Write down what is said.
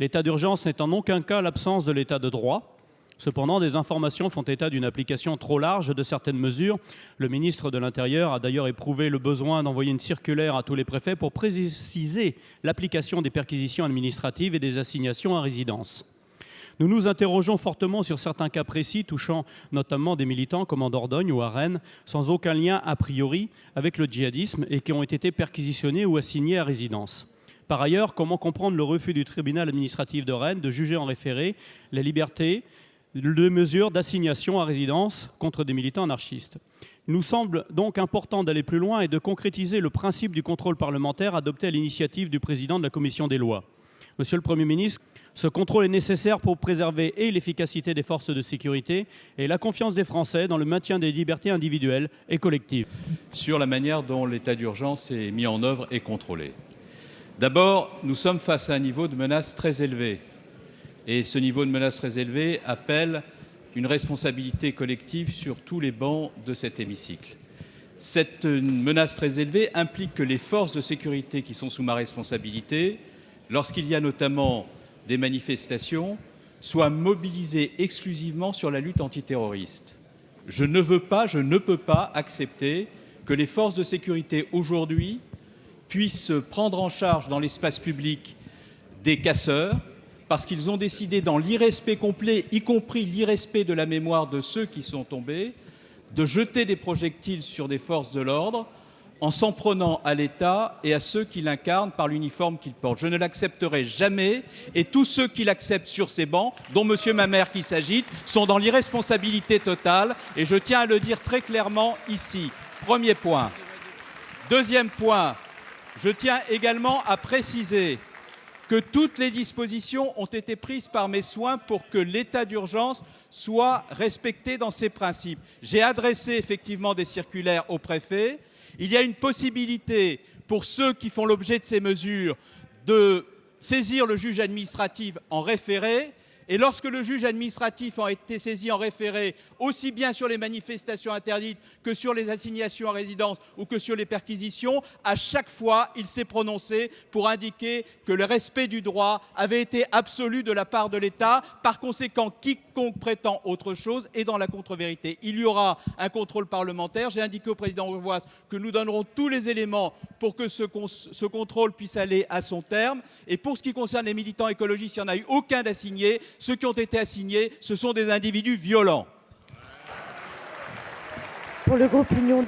L'état d'urgence n'est en aucun cas l'absence de l'état de droit. Cependant, des informations font état d'une application trop large de certaines mesures. Le ministre de l'Intérieur a d'ailleurs éprouvé le besoin d'envoyer une circulaire à tous les préfets pour préciser l'application des perquisitions administratives et des assignations à résidence. Nous nous interrogeons fortement sur certains cas précis touchant notamment des militants comme en Dordogne ou à Rennes, sans aucun lien a priori avec le djihadisme et qui ont été perquisitionnés ou assignés à résidence. Par ailleurs, comment comprendre le refus du tribunal administratif de Rennes de juger en référé la liberté de mesures d'assignation à résidence contre des militants anarchistes? Il nous semble donc important d'aller plus loin et de concrétiser le principe du contrôle parlementaire adopté à l'initiative du président de la commission des lois. Monsieur le Premier ministre, ce contrôle est nécessaire pour préserver et l'efficacité des forces de sécurité et la confiance des Français dans le maintien des libertés individuelles et collectives. Sur la manière dont l'état d'urgence est mis en œuvre et contrôlé. D'abord, nous sommes face à un niveau de menace très élevé. Et ce niveau de menace très élevé appelle une responsabilité collective sur tous les bancs de cet hémicycle. Cette menace très élevée implique que les forces de sécurité qui sont sous ma responsabilité, lorsqu'il y a notamment des manifestations, soient mobilisées exclusivement sur la lutte antiterroriste. Je ne peux pas accepter que les forces de sécurité aujourd'hui puissent prendre en charge dans l'espace public des casseurs parce qu'ils ont décidé, dans l'irrespect complet, y compris l'irrespect de la mémoire de ceux qui sont tombés, de jeter des projectiles sur des forces de l'ordre en s'en prenant à l'État et à ceux qui l'incarnent par l'uniforme qu'ils portent. Je ne l'accepterai jamais, et tous ceux qui l'acceptent sur ces bancs, dont M. Mamère qui s'agite, sont dans l'irresponsabilité totale, et je tiens à le dire très clairement ici. Premier point. Deuxième point, je tiens également à préciser que toutes les dispositions ont été prises par mes soins pour que l'état d'urgence soit respecté dans ses principes. J'ai adressé effectivement des circulaires aux préfets. Il y a une possibilité pour ceux qui font l'objet de ces mesures de saisir le juge administratif en référé. Et lorsque le juge administratif a été saisi en référé, aussi bien sur les manifestations interdites que sur les assignations à résidence ou que sur les perquisitions, à chaque fois, il s'est prononcé pour indiquer que le respect du droit avait été absolu de la part de l'État. Par conséquent, quiconque prétend autre chose est dans la contre-vérité. Il y aura un contrôle parlementaire. J'ai indiqué au président Urvoas que nous donnerons tous les éléments pour que ce contrôle puisse aller à son terme. Et pour ce qui concerne les militants écologistes, il n'y en a eu aucun d'assigné. Ceux qui ont été assignés, ce sont des individus violents. Pour le groupe Union